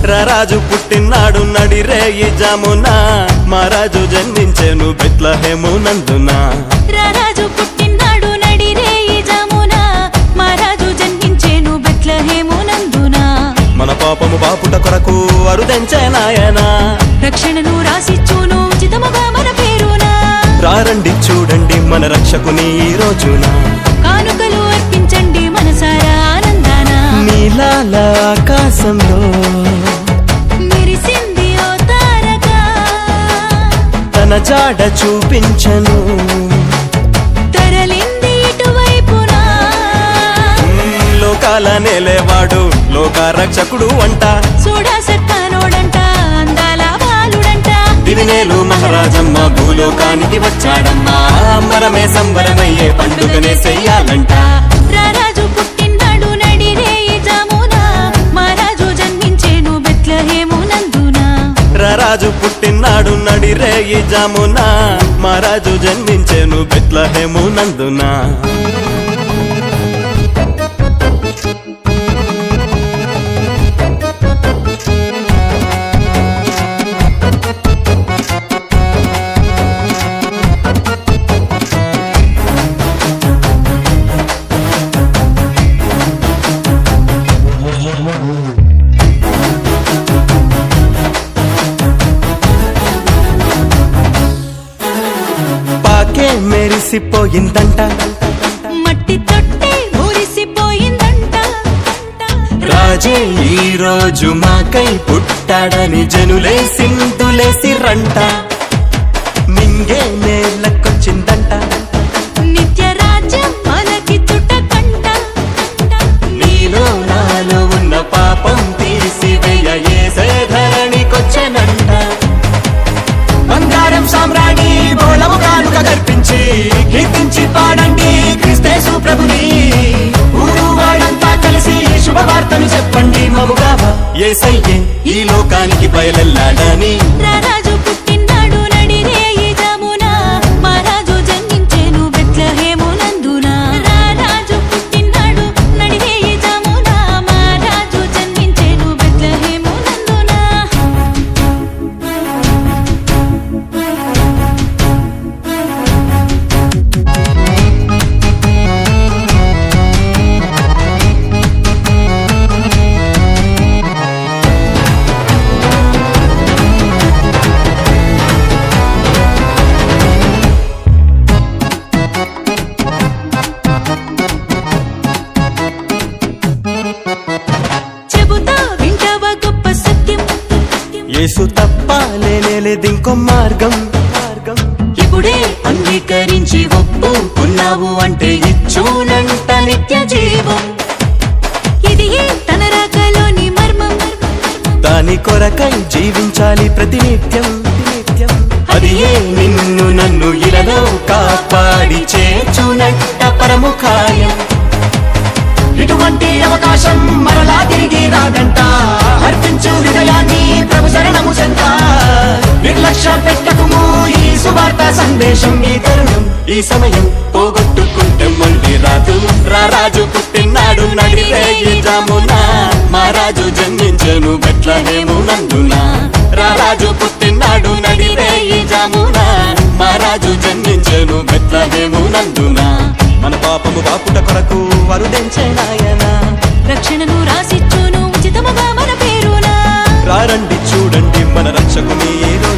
రారాజు పుట్టినాడు నడిరే ఈ జామున మహారాజు జన్మించెను బెత్లెహేము నందున. రారాజు పుట్టినాడు నడిరే ఈ జామున మహారాజు జన్మించెను బెత్లెహేము నందున. మన పాపము బాపుట కొరకు అరుదెంచే నాయన రక్షణను రాసిచ్చును ఉచితముగా మన పేరున. రారండి చూడండి మన రక్షకుని ఈ రోజున. కానుకలు అర్పించండి మనసారా ఆనందాన. నీలాల ఆకాశంలో మెరిసింది ఓ తారక, తన జాడ చూపించను తరలింది ఇటువైపున. లోకాల నేలేవాడు లోక రక్షకుడు అంట. చూడా సత్తానోడంట అందాల బాలుడంట. దివినేలు మహారాజమ్మ భూలోకానికి వచ్చాడమ్మా. మనమే సంబరమయ్యే పండుగనే చెయ్యాలంట. రారాజు పుట్టినాడు నడిరే ఈ జామున మహారాజు జన్మించెను బెత్లెహేము నందున. రారాజు పుట్టినాడు నడిరే ఈ జామున మహారాజు జన్మించెను బెత్లెహేము నందున. పాకే మెరిసిపోయిందంట, మట్టి తొట్టే ఊరిసిపోయిందంట. రాజే ఈ రోజు మాకై పుట్టాడని జనులే సింధులేసి రంట. మింగే నేలకొచ్చిందంట, నిత్య రాజ్యం మనకి చుట్టకంట. నీలో నాలో ఉన్న పాపం తీసివేయ యేసే ధరణికొచ్చెనంట. బంగారం సామ్రాణి బోళము కానుక గర్పించి కీర్తించి పాడండి క్రీస్తేసు ప్రభుని. ఊరు వాడంతా కలిసి శుభవార్తను చెప్పండి మముగావా యేసయ్యే ఈ లోకానికి బయలెల్లాడని. రారాజు పుట్టినాడు నడిరే ఈ జామున మహారాజు జన్మించెను బెత్లెహేము నందున. రారాజు పుట్టినాడు నడిరే ఈ జామున మహారాజు జన్మించెను బెత్లెహేము నందున. చెబుతా వింటావా గొప్ప సత్యం, యేసు తప్ప లేనేలేదింకో మార్గం. ఇప్పుడే అంగీకరించి ఒప్పుకున్నావు అంటే ఇచ్చునంట నిత్య జీవం. ఇది తన రాకలోని మర్మం, దాని కొరకై జీవించాలి ప్రతినిత్యం. అది ఏ నిన్ను నన్ను ఇలలో కాపాడి చేర్చునట్ట పరముఖాయం. ఇటువంటి అవకాశం మరలా తిరిగి రాదంట. అర్పించు హృదయాన్ని ప్రభు శరణము చెంత. నిర్లక్ష్య పెట్టకుము ఈ సువార్త సందేశం. ఈ తరుణం ఈ సమయం పోగొట్టుకుంటే మళ్ళీ రాదు. రారాజు పుట్టినాడు నడిరే ఈ జామున మహారాజు జన్మించెను బెత్లెహేము నందున. రారాజు పుట్టినాడు నడిరే ఈ జామున మహారాజు జన్మించెను బెత్లెహేము నందున. మన పాపము బాపుట కొరకు వరుదెంచే నాయన. రక్షణను రాసిచ్చును ఉచితముగా మన పేరున. రారండి చూడండి మన రక్షకుని ఈ రోజున.